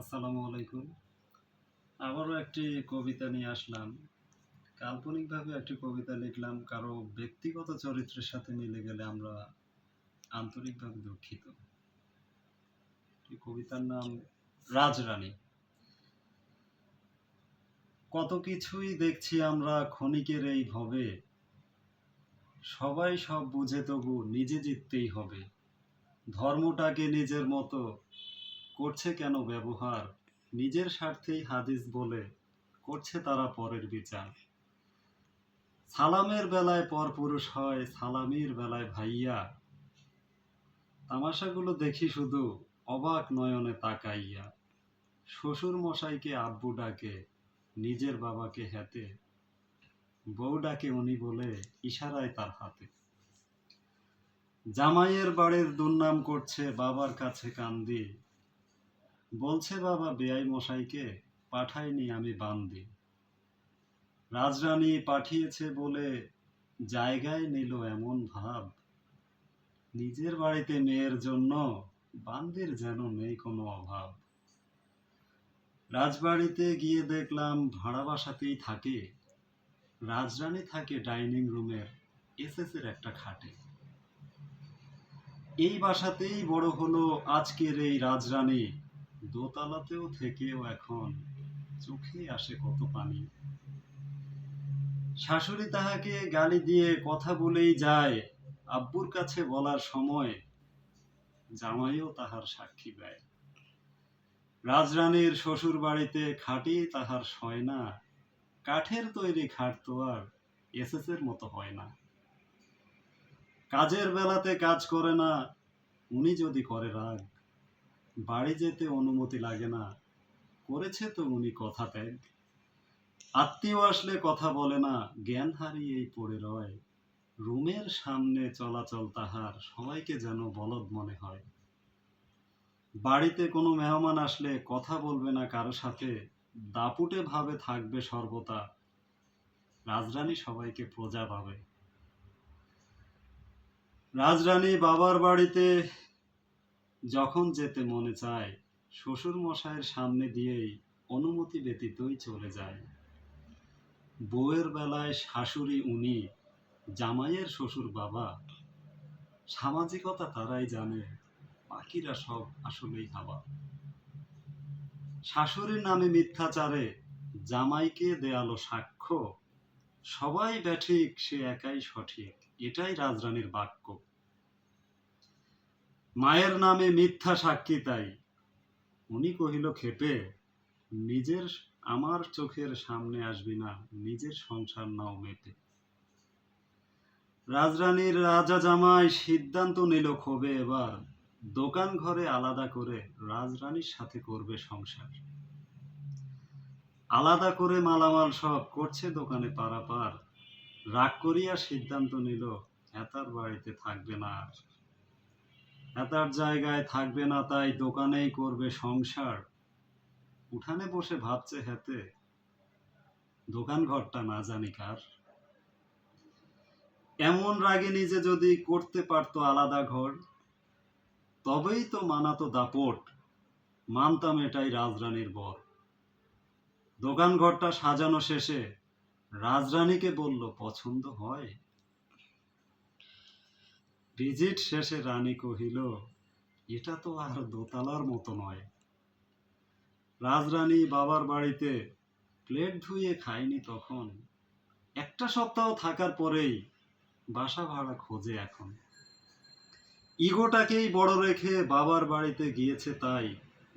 আসসালামু আলাইকুম। আবারও একটি কবিতা নিয়ে আসলাম। কাল্পনিকভাবে একটি কবিতা লিখলাম, কারো ব্যক্তিগত চরিত্রের সাথে মিলে গেলে আমরা আন্তরিকভাবে দুঃখিত। এই কবিতার নাম রাজরানী। কত কিছুই দেখছি আমরা ক্ষণিকের এই ভবে, সবাই সব বুঝে তবু নিজে জিততেই হবে। ধর্মটাকে নিজের মতো করছে কেন ব্যবহার, নিজের স্বার্থেই হাদিস বলে করছে তারা পরের বিচার। সালামের বেলায় পরপুরুষ হয়, সালামির বেলায় ভাইয়া। তামাশাগুলো দেখি শুধু অবাক নয়নে তাকাইয়া। শ্বশুর মশাইকে আব্বু ডাকে, নিজের বাবাকে হেতে। বউ ডাকে উনি বলে, ইশারায় তার হাতে। জামাইয়ের বাড়ির দুর্নাম করছে বাবার কাছে কান্দি। বলছে বাবা বেয়াই মশাইকে পাঠাইনি আমি বান্দি। রাজরানী পাঠিয়েছে বলে জায়গায় নিল এমন ভাব, নিজের বাড়িতে মেয়ের জন্য বান্দির যেন নেই কোনো অভাব। রাজবাড়িতে গিয়ে দেখলাম ভাড়া বাসাতেই থাকে, রাজরানী থাকে ডাইনিং রুমের এসএসের একটা খাটে। এই বাসাতেই বড় হলো আজকের এই রাজরানী, দোতলাতেও থেকেও এখন চোখে আসে কত পানি। শাশুড়ি তাহাকে গালি দিয়ে কথা বলেই যায়, আব্বুর কাছে বলার সময় জামাইও তাহার সাক্ষী দেয়। রাজরানীর শ্বশুর বাড়িতে খাটি তাহার সয় না, কাঠের তৈরি খাট তো আর এসএসের মতো হয় না। কাজের বেলাতে কাজ করে না, উনি যদি করে রাগ, বাড়ি যেতে অনুমতি লাগে না, করেছে তো উনি কথা ত্যাগ। আত্মীয় আসলে কথা বলে না, জ্ঞান হারিয়েই পড়ে রয়। রুমের সামনে চলাচল তাহার সবাইকে যেন বলদ মনে হয়। বাড়িতে কোনো মেহমান আসলে কথা বলবে না কারো সাথে, দাপুটে ভাবে থাকবে সর্বদা। রাজরানী সবাইকে প্রজা ভাবে। রাজরানী বাবার বাড়িতে যখন যেতে মনে চায়, শ্বশুর মশাইয়ের সামনে দিয়েই অনুমতি ব্যতীতই চলে যায়। বউয়ের বেলায় শাশুড়ি উনি, জামাইয়ের শ্বশুর বাবা। সামাজিকতা তারাই জানে, বাকিরা সব আসলেই হাবা। শাশুড়ির নামে মিথ্যাচারে জামাইকে দেয়ালো সাক্ষ্য, সবাই ব্যাঠিক সে একাই সঠিক, এটাই রাজরানীর বাক্য। মায়ের নামে মিথ্যা সাক্ষী তাই, উনি কহিল ক্ষেপে, নিজের আমার চোখের সামনে আসবি না, নিজের সংসার নাও মেপে। রাজরানীর রাজা জামাই সিদ্ধান্ত নিল ক্ষোভে এবার, দোকান ঘরে আলাদা করে রাজরানীর সাথে করবে সংসার। আলাদা করে মালামাল সব করছে দোকানে পারাপার, রাগ করিয়া সিদ্ধান্ত নিল হেতার বাড়িতে থাকবে না আর। হেতার জায়গায় থাকবে না তাই দোকানেই করবে সংসার। উঠানে বসে ভাবছে হেতে, দোকান ঘরটা না জানি কার। এমন রাগে নিজে যদি করতে পারতো আলাদা ঘর, তবেই তো মানাতো দাপট, মানতাম এটাই রাজরানীর বর। দোকান ঘরটা সাজানো শেষে রাজরানীকে বলল পছন্দ হয়। ভিজিট শেষে রানী কহিল, এটা তো আর দোতলার মতো নয়। রাজরানী বাবার বাড়িতে প্লেট ধুয়ে খায়নি তখন, একটা সপ্তাহ থাকার পরেই বাসা ভাড়া খোঁজে এখন। ইগোটাকেই বড় রেখে বাবার বাড়িতে গিয়েছে তাই,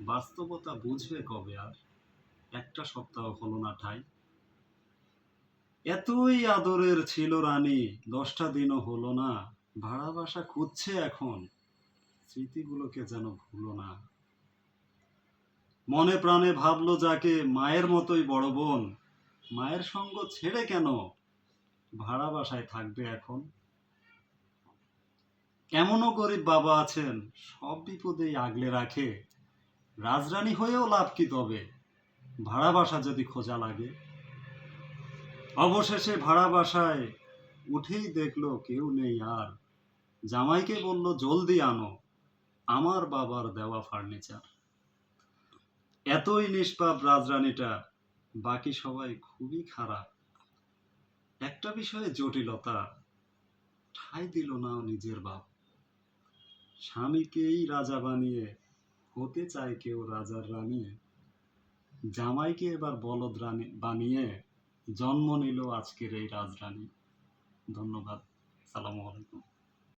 বাস্তবতা বুঝবে কবে আর, একটা সপ্তাহ হলো না ঠাই। এতই আদরের ছিল রানী, 10টা দিনও হলো না, ভাড়া বাসা খুঁজছে এখন, স্মৃতিগুলোকে যেন ভুলো না। মনে প্রাণে ভাবলো যাকে মায়ের মতোই বড় বোন, মায়ের সঙ্গ ছেড়ে কেন ভাড়া বাসায় থাকবে এখন। এমনও গরিব বাবা আছেন, সব বিপদেই আগলে রাখে, রাজরানী হয়েও লাভ কি তবে, ভাড়া বাসা যদি খোঁজা লাগে। অবশেষে ভাড়া বাসায় উঠেই দেখলো কেউ নেই আর, জামাইকে বলল জলদি আনো আমার বাবার দেওয়া ফার্নিচার। এতই নিষ্পাপ রাজরানীটা, বাকি সবাই খুবই খারাপ। একটা বিষয়ে জটিলতা, ঠাঁই দিল না নিজের বাপ। স্বামীকেই রাজা বানিয়ে হতে চায় কেউ রাজার রানী, জামাইকে এবার বলদ রানী বানিয়ে জন্ম নিল আজকের এই রাজরানী। ধন্যবাদ। সালামু আলাইকুম।